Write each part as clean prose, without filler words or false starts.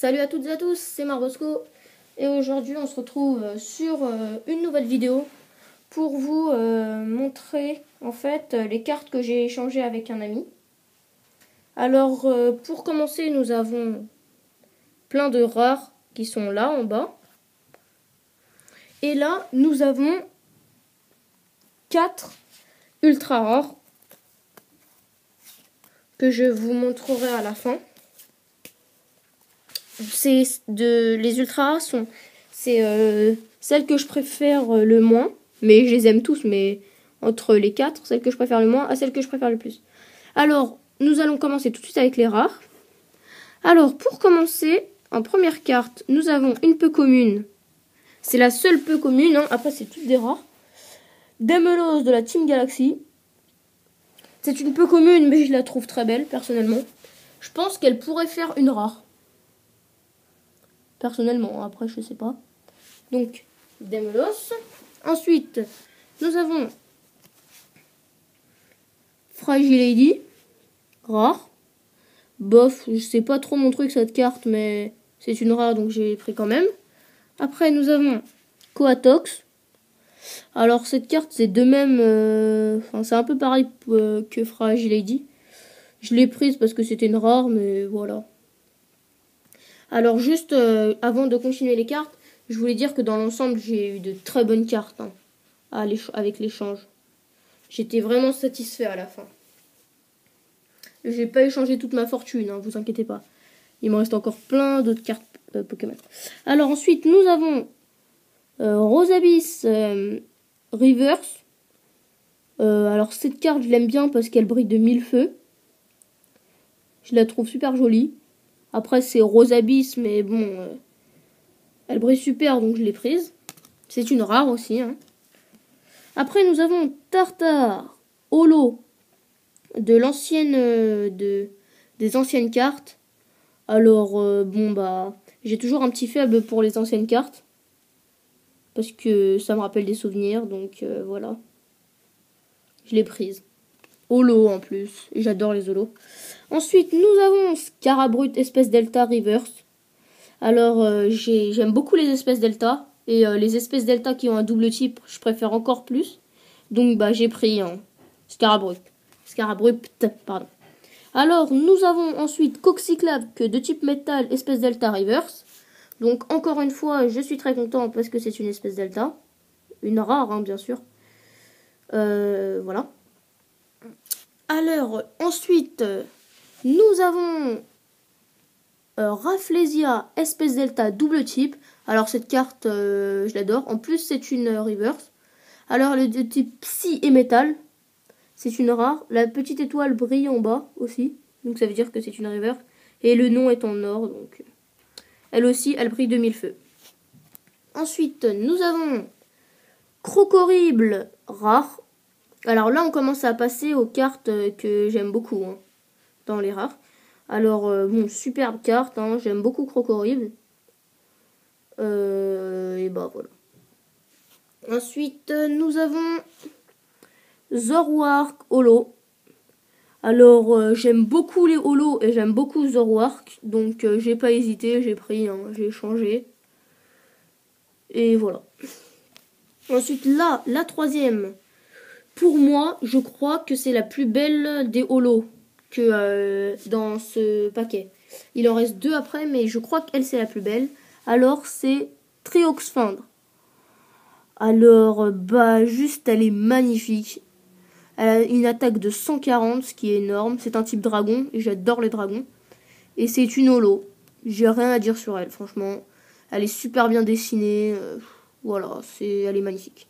Salut à toutes et à tous, c'est Marbosco et aujourd'hui on se retrouve sur une nouvelle vidéo pour vous montrer en fait les cartes que j'ai échangées avec un ami. Alors pour commencer, nous avons plein de rares qui sont là en bas. Et là, nous avons 4 ultra rares que je vous montrerai à la fin. Les ultra rares sont celles que je préfère le moins, mais je les aime tous, mais entre les 4, celles que je préfère le moins à celles que je préfère le plus. Alors, nous allons commencer tout de suite avec les rares. Alors, pour commencer, en première carte, nous avons une peu commune. C'est la seule peu commune, hein. Après c'est toutes des rares. Demelos de la Team Galaxy. C'est une peu commune, mais je la trouve très belle, personnellement. Je pense qu'elle pourrait faire une rare. Personnellement, après je sais pas. Donc, Demelos. Ensuite, nous avons Fragile Lady. Rare. Bof, je sais pas trop mon truc cette carte, mais c'est une rare, donc j'ai pris quand même. Après, nous avons Coatox. Alors, cette carte, c'est de même... c'est un peu pareil que Fragile Lady. Je l'ai prise parce que c'était une rare, mais voilà. Alors, juste avant de continuer les cartes, je voulais dire que dans l'ensemble, j'ai eu de très bonnes cartes avec l'échange. J'étais vraiment satisfait à la fin. J'ai pas échangé toute ma fortune, vous inquiétez pas. Il me reste encore plein d'autres cartes Pokémon. Alors ensuite, nous avons Rosabyss Reverse. Alors cette carte, je l'aime bien parce qu'elle brille de 1000 feux. Je la trouve super jolie. Après, c'est Rosabyss, mais bon, elle brille super, donc je l'ai prise. C'est une rare aussi. Après, nous avons Tartare Holo de l'ancienne des anciennes cartes. Alors j'ai toujours un petit faible pour les anciennes cartes parce que ça me rappelle des souvenirs, donc voilà. Je l'ai prise. Holo en plus, j'adore les holos. Ensuite, nous avons Scarabrut espèce Delta Reverse. Alors j'aime beaucoup les espèces Delta et les espèces Delta qui ont un double type, je préfère encore plus. Donc j'ai pris un Scarabrut, pardon. Alors, nous avons ensuite Coxyclave de type métal, espèce Delta Reverse. Donc, encore une fois, je suis très content parce que c'est une espèce Delta. Une rare, bien sûr. Voilà. Alors, ensuite, nous avons Rafflesia, espèce Delta, double type. Alors, cette carte, je l'adore. En plus, c'est une reverse. Alors, le de type Psy et métal. C'est une rare. La petite étoile brille en bas aussi. Donc ça veut dire que c'est une reverse. Et le nom est en or. Donc elle aussi, elle brille de 1000 feux. Ensuite, nous avons Crocorible rare. Alors là, on commence à passer aux cartes que j'aime beaucoup dans les rares. Alors, superbe carte. J'aime beaucoup Crocorible. Et voilà. Ensuite, nous avons Zoroark Holo. Alors j'aime beaucoup les holos et j'aime beaucoup Zoroark, donc j'ai pas hésité, j'ai pris, j'ai échangé. Et voilà. Ensuite là, la troisième, pour moi, je crois que c'est la plus belle des holos que dans ce paquet. Il en reste 2 après, mais je crois qu'elle c'est la plus belle. Alors c'est Trioxfindre. Alors juste elle est magnifique. Elle a une attaque de 140, ce qui est énorme. C'est un type dragon, et j'adore les dragons. Et c'est une holo. J'ai rien à dire sur elle, franchement. Elle est super bien dessinée. Voilà, elle est magnifique.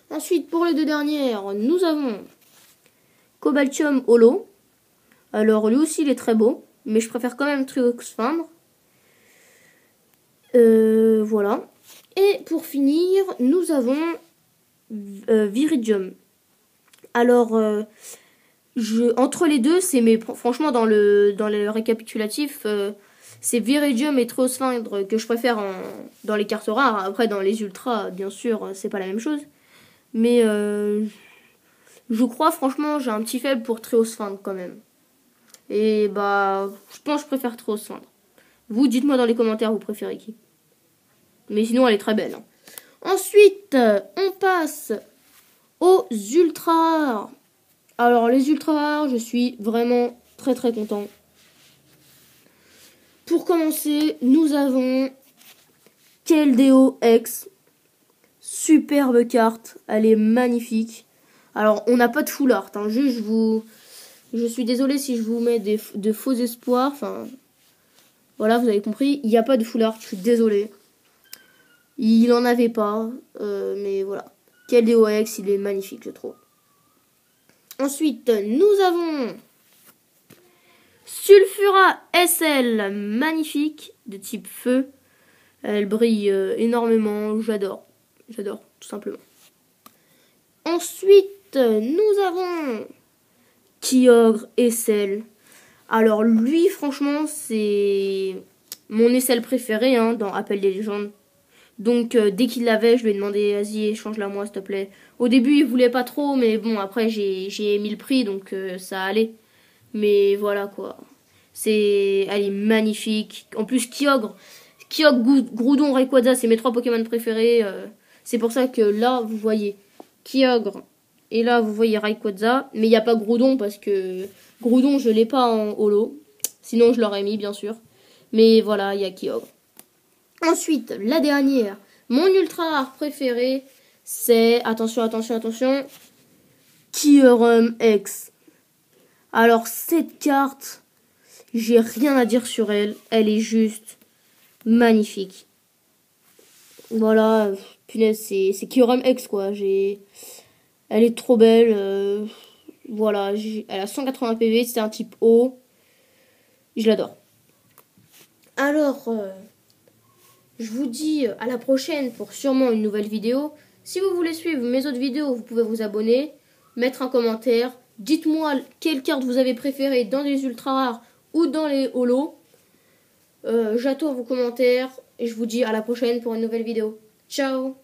Ensuite, pour les 2 dernières, nous avons Cobaltium Holo. Alors, lui aussi, il est très beau. Mais je préfère quand même Trioxfindre. Voilà. Et pour finir, nous avons Viridium. Alors, entre les deux, franchement, dans le récapitulatif, c'est Viridium et Trioxfindre que je préfère dans les cartes rares. Après, dans les ultras, bien sûr, c'est pas la même chose. Mais je crois, franchement, j'ai un petit faible pour Trioxfindre quand même. Et je pense que je préfère Trioxfindre. Vous, dites-moi dans les commentaires, vous préférez qui. Mais sinon, elle est très belle. Hein. Ensuite, on passe aux ultra rares. Alors, les ultra rares, je suis vraiment très très content. Pour commencer, nous avons Keldeo X. Superbe carte, elle est magnifique. Alors, on n'a pas de full art. Hein. Juste, je suis désolée si je vous mets de faux espoirs. Enfin, voilà, vous avez compris. Il n'y a pas de full art, je suis désolée. Il n'en avait pas, mais voilà. Keldeo X, il est magnifique, je trouve. Ensuite, nous avons Sulfura SL, magnifique, de type feu. Elle brille énormément, j'adore. J'adore, tout simplement. Ensuite, nous avons Kyogre SL. Alors lui, franchement, c'est mon SL préféré hein, dans Appel des légendes. Donc dès qu'il l'avait, je lui ai demandé, vas-y, échange-la moi, s'il te plaît. Au début, il voulait pas trop, mais bon, après, j'ai mis le prix, donc ça allait. Mais voilà, quoi. Elle est magnifique. En plus, Kyogre, Groudon, Rayquaza, c'est mes 3 Pokémon préférés. C'est pour ça que là, vous voyez Kyogre. Et là, vous voyez Rayquaza. Mais il n'y a pas Groudon, parce que Groudon, je l'ai pas en holo. Sinon, je l'aurais mis, bien sûr. Mais voilà, il y a Kyogre. Ensuite, la dernière, mon ultra rare préféré, c'est, attention, Kyurem X. Alors, cette carte, j'ai rien à dire sur elle. Elle est juste magnifique. Voilà, punaise, c'est Kyurem X, quoi. Elle est trop belle. Voilà, elle a 180 PV, c'est un type O. Je l'adore. Alors... je vous dis à la prochaine pour sûrement une nouvelle vidéo. Si vous voulez suivre mes autres vidéos, vous pouvez vous abonner, mettre un commentaire. Dites-moi quelle carte vous avez préférée dans les ultra rares ou dans les holos. J'attends vos commentaires et je vous dis à la prochaine pour une nouvelle vidéo. Ciao!